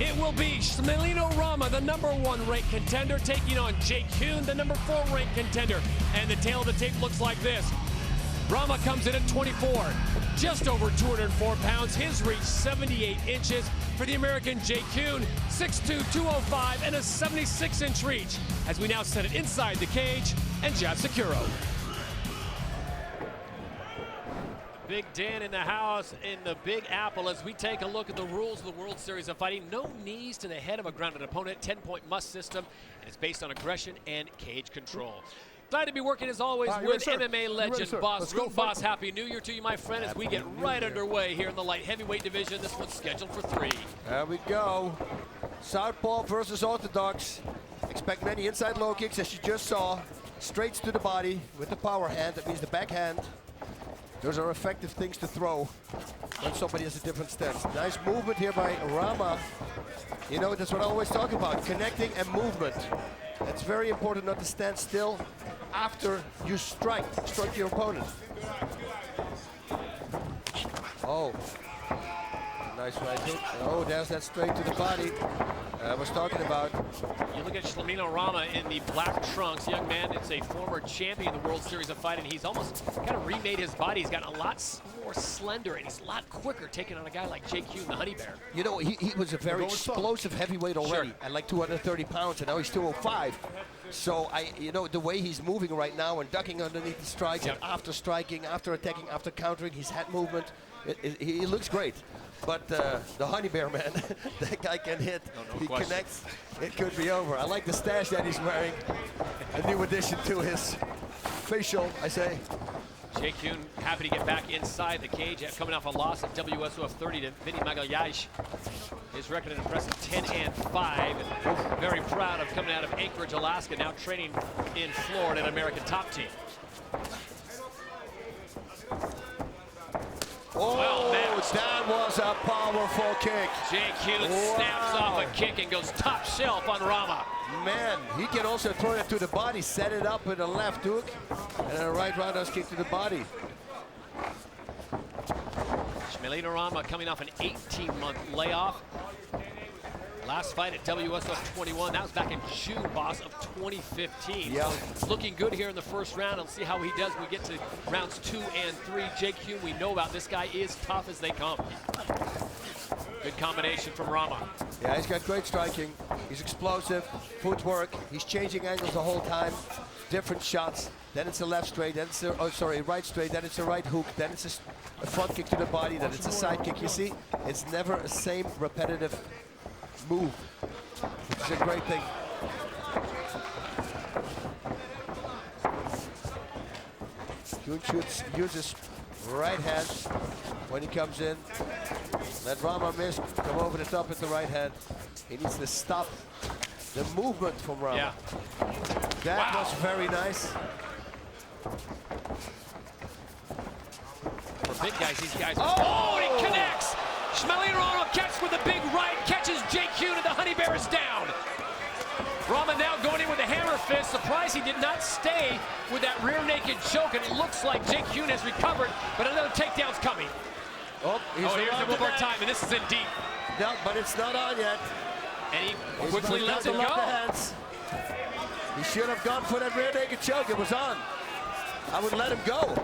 It will be Smealinho Rama, the #1 ranked contender, taking on Jake Heun, the #4 ranked contender. And the tail of the tape looks like this. Rama comes in at 24, just over 204 pounds. His reach 78 inches. For the American Jake Heun, 6'2", 205, and a 76-inch reach. As we now set it inside the cage and jab Securo. Big Dan in the house in the Big Apple as we take a look at the rules of the World Series of Fighting. No knees to the head of a grounded opponent, 10-point must system, and it's based on aggression and cage control. Glad to be working as always with MMA legend Boss. Boss, Happy New Year to you, my friend, as we get right underway here in the light heavyweight division. This one's scheduled for 3. There we go. Southpaw versus orthodox. Expect many inside low kicks, as you just saw. Straights to the body with the power hand. That means the backhand. Those are effective things to throw when somebody has a different stance. Nice movement here by Rama. You know, that's what I always talk about, connecting and movement. It's very important not to stand still after you strike your opponent. Oh, nice right hook. Oh, there's that straight to the body I was talking about. You look at Smealinho Rama in the black trunks. Young man, it's a former champion in the World Series of Fighting. He's almost kind of remade his body. He's gotten a lot more slender, and he's a lot quicker taking on a guy like Jake Heun, the Honey Bear. You know, he was a very explosive heavyweight already, sure, at like 230 pounds, and now he's 205. So, you know, the way he's moving right now and ducking underneath the strikes, and after striking, after attacking, after countering, his head movement, he looks great. But the Honey Bear, man, that guy can hit. No he question. Connects. It could be over. I like the stash that he's wearing. A new addition to his facial, I say. Jake Heun happy to get back inside the cage, coming off a loss at WSOF 30 to Vinny Magalhães. His record an impressive 10-5. And very proud of coming out of Anchorage, Alaska, now training in Florida at American Top Team. Oh, well, that was a powerful kick. Jake Heun snaps off a kick and goes top shelf on Rama. Man, he can also throw it to the body, set it up with a left hook, and a right roundhouse kick to the body. Smealinho Rama coming off an 18-month layoff. Last fight at WSOF 21, that was back in June, Boss, of 2015. Yeah. So looking good here in the first round. I'll see how he does when we get to rounds 2 and 3. Jake Heun, we know about this guy, is tough as they come. Good combination from Rama. Yeah, he's got great striking. He's explosive, footwork. He's changing angles the whole time. Different shots. Then it's a left straight, then it's a, right straight, then it's a right hook, then it's a front kick to the body, then it's a side kick. You see, it's never the same repetitive move, which is a great thing. Heun uses right hand when he comes in. Let Rama miss, come over the top with the right hand. He needs to stop the movement from Rama. Yeah. That was very nice. For big guys, these guys. Oh, and he connects! Smealinho Rama catches with a big right, catches Jake Heun, and the Honey Bear is down. Rama now going in with a hammer fist. Surprised he did not stay with that rear naked choke, and it looks like Jake Heun has recovered, but another takedown's coming. Oh, here's it one more time, and this is in deep. No, but it's not on yet. And he quickly lets it go. He should have gone for that rear naked choke. It was on. I would let him go.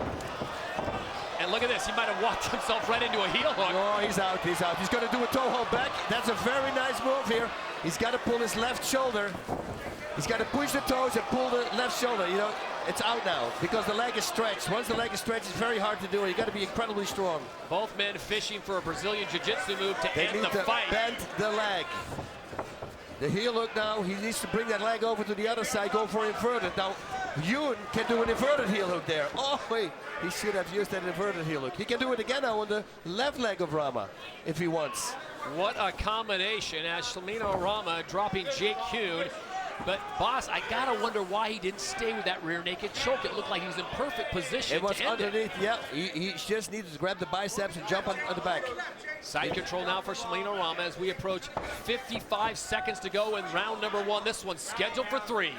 And look at this. He might have walked himself right into a heel hook. Oh, he's out. He's out. He's going to do a toe hold back. That's a very nice move here. He's got to pull his left shoulder. He's got to push the toes and pull the left shoulder. You know, it's out now because the leg is stretched. Once the leg is stretched, it's very hard to do it. You got to be incredibly strong. Both men fishing for a Brazilian Jiu-Jitsu move to They end need the to fight. bend the leg. The heel hook now, he needs to bring that leg over to the other side, go for inverted. Now, Heun can do an inverted heel hook there. Oh, wait, he should have used that inverted heel hook. He can do it again now on the left leg of Rama, if he wants. What a combination as Smealinho Rama dropping Jake Heun. But, Boss, I gotta wonder why he didn't stay with that rear naked choke. It looked like he was in perfect position. It was to end underneath, yeah. He just needed to grab the biceps and jump on the back. Side control now for Smealinho Rama as we approach 55 seconds to go in round number 1. This one's scheduled for 3.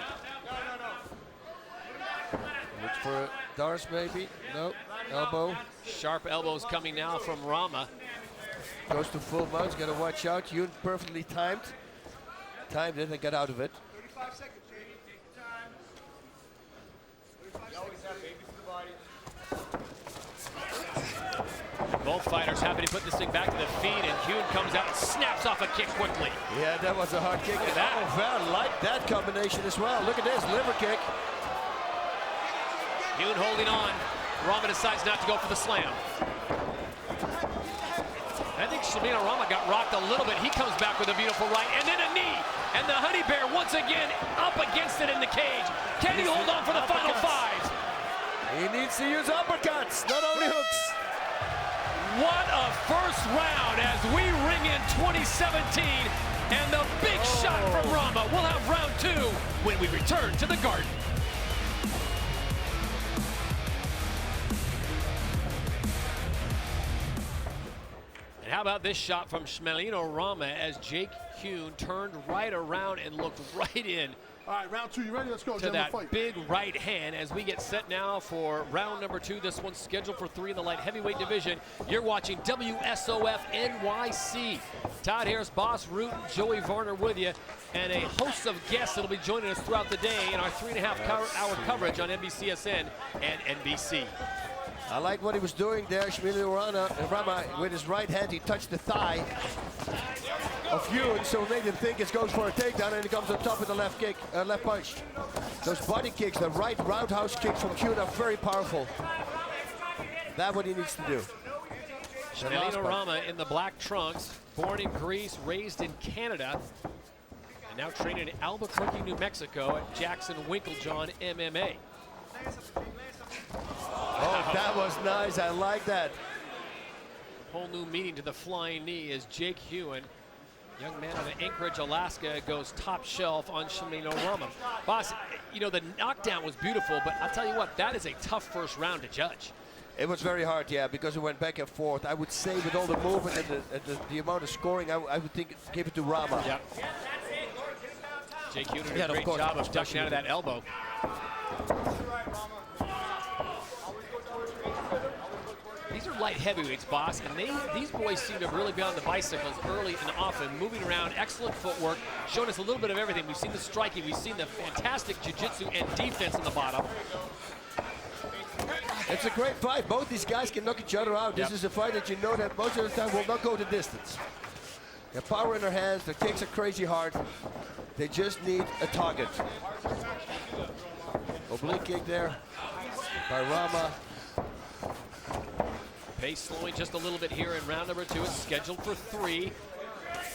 Look for Dars, maybe. No, elbow. Sharp elbows coming now from Rama. Goes to full mounts, gotta watch out. Heun perfectly timed. Timed it and got out of it. 35 seconds, Jake. Take your time. 35 seconds. Both fighters happy to put this thing back to the feet, and Heun comes out and snaps off a kick quickly. Yeah, that was a hard kick. Look at that. Oh, Van liked that combination as well. Look at this, liver kick. Heun holding on. Rama decides not to go for the slam. I think Smealinho Rama got rocked a little bit. He comes back with a beautiful right, and then a knee. And the Honey Bear once again up against it in the cage. Can he hold on for the final 5? He needs to use uppercuts, not only hooks. What a first round as we ring in 2017. And the big shot from Rama. We'll have round 2 when we return to the Garden. And how about this shot from Smealinho Rama as Jake Heun turned right around and looked right in. All right, round 2, you ready? Let's go. To that big right hand as we get set now for round number 2. This one's scheduled for 3 in the light heavyweight division. You're watching WSOF NYC. Todd Harris, Boss Rutan, Joey Varner with you, and a host of guests that'll be joining us throughout the day in our 3.5-hour coverage on NBCSN and NBC. I like what he was doing there, Smealinho Rama, with his right hand. He touched the thigh of Heun, so it made him think it goes for a takedown, and he comes on top with the left kick, left punch. Those body kicks, the right roundhouse kicks from Heun are very powerful. That's what he needs to do. Smealinho Rama in the black trunks, born in Greece, raised in Canada, and now training in Albuquerque, New Mexico at Jackson Winklejohn MMA. Oh, that was nice. I like that. Whole new meaning to the flying knee as Jake Heun, young man out of Anchorage, Alaska, goes top shelf on Smealinho Rama. Boss, you know, the knockdown was beautiful, but I'll tell you what, that is a tough first round to judge. It was very hard, yeah, because it went back and forth. I would say with all the movement and the amount of scoring, I would think give it to Rama. Yep. Jake Heun did a great job of ducking out of that elbow. These are light heavyweights, boss, and these boys seem to really be on the bicycles early and often, moving around, excellent footwork, showing us a little bit of everything. We've seen the striking, we've seen the fantastic jiu-jitsu and defense in the bottom. It's a great fight. Both these guys can knock each other out. This is a fight that you know that most of the time will not go the distance. They have power in their hands, their kicks are crazy hard. They just need a target. Oblique kick there by Rama. Pace slowing just a little bit here in round number 2. It's scheduled for 3.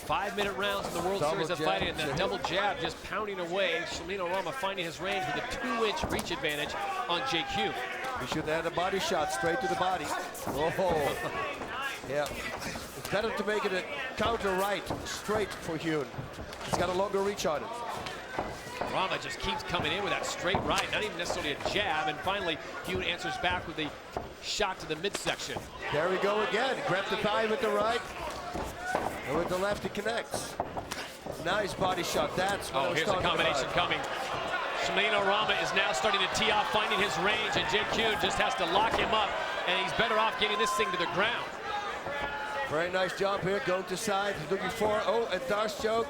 5-minute rounds in the World Series of Fighting, and that double jab just pounding away. Smealinho Rama finding his range with a 2-inch reach advantage on Jake Heun. We should add a body shot straight to the body. Oh, yeah. It's better to make it a counter right straight for Heun. He's got a longer reach on it. Rama just keeps coming in with that straight right, not even necessarily a jab, and finally Heun answers back with a shot to the midsection. There we go again. Grab the thigh with the right, and with the left he connects. Nice body shot. That's what I was here's a combination about. coming. Smealinho Rama is now starting to tee off, finding his range, and Jake Heun just has to lock him up, and he's better off getting this thing to the ground. Very nice job here, going to side, looking for, a Darce choke.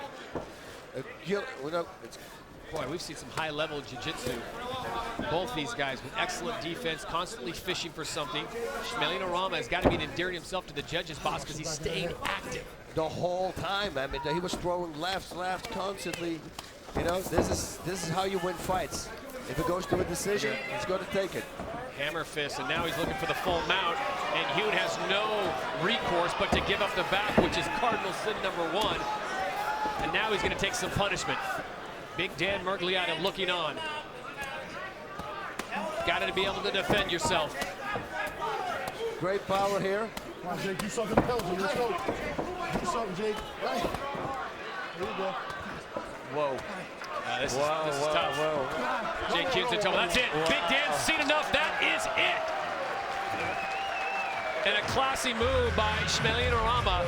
Boy, we've seen some high-level jiu-jitsu. Both these guys with excellent defense, constantly fishing for something. Smealinho Rama has got to be endearing himself to the judges, boss, because he's staying active. The whole time, I mean, he was throwing left constantly. You know, this is how you win fights. If it goes to a decision, he's going to take it. Hammer fist, and now he's looking for the full mount, and Heun has no recourse but to give up the back, which is cardinal sin number 1. And now he's going to take some punishment. Big Dan Mergliata looking on. Got to be able to defend yourself. Great power here. Come on, Jake, do something else. Let's go. Do something, Jake. Right. Here we go. Whoa. This is tough. Whoa. Jake Heun's in trouble. That's it. Big Dan's seen enough. That is it. And a classy move by Smealinho Rama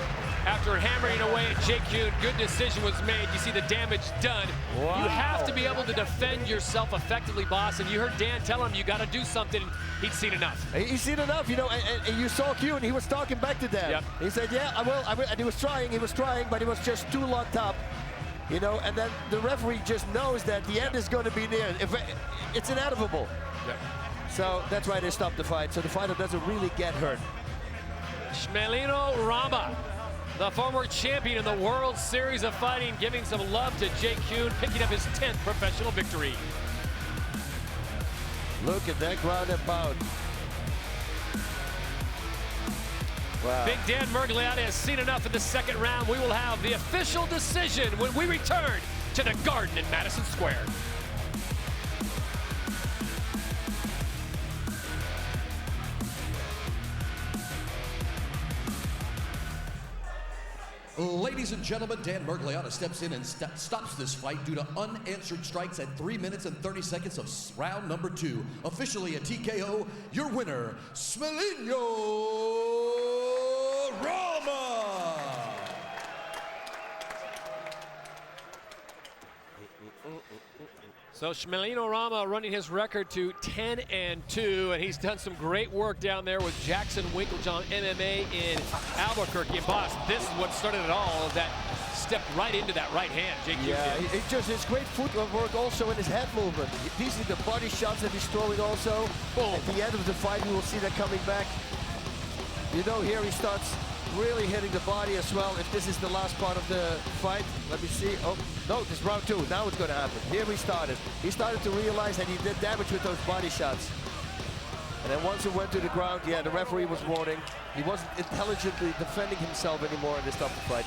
after hammering away at Jake Heun. Good decision was made. You see the damage done. Wow. You have to be able to defend yourself effectively, boss. And you heard Dan tell him you got to do something. He'd seen enough. He's seen enough, you know, and you saw Heun, he was talking back to Dan. Yep. He said, yeah, I will, and he was trying, but he was just too locked up. You know, and then the referee just knows that the end is going to be near. It's inevitable. Yep. So that's why they stopped the fight, so the fighter doesn't really get hurt. Smealinho Rama, the former champion in the World Series of Fighting, giving some love to Jake Heun, picking up his 10th professional victory. Look at that ground and pound. Wow. Big Dan Mergliata has seen enough in the second round. We will have the official decision when we return to the Garden in Madison Square. Ladies and gentlemen, Dan Mergliata steps in and stops this fight due to unanswered strikes at 3 minutes and 30 seconds of round number 2. Officially a TKO, your winner, Smealinho Rama! So Smealinho Rama running his record to 10-2, and he's done some great work down there with Jackson Winklejohn MMA in Albuquerque. And boss, this is what started it all, that stepped right into that right hand, Jake Heun did. It's just his great footwork also in his head movement. These are the body shots that he's throwing also. Boom. At the end of the fight, we will see that coming back. You know, here he starts really hitting the body as well. If this is the last part of the fight, let me see. Oh, no, this is round 2. Now it's going to happen. Here he started. He started to realize that he did damage with those body shots. And then once it went to the ground, yeah, the referee was warning. He wasn't intelligently defending himself anymore, and they stopped the fight.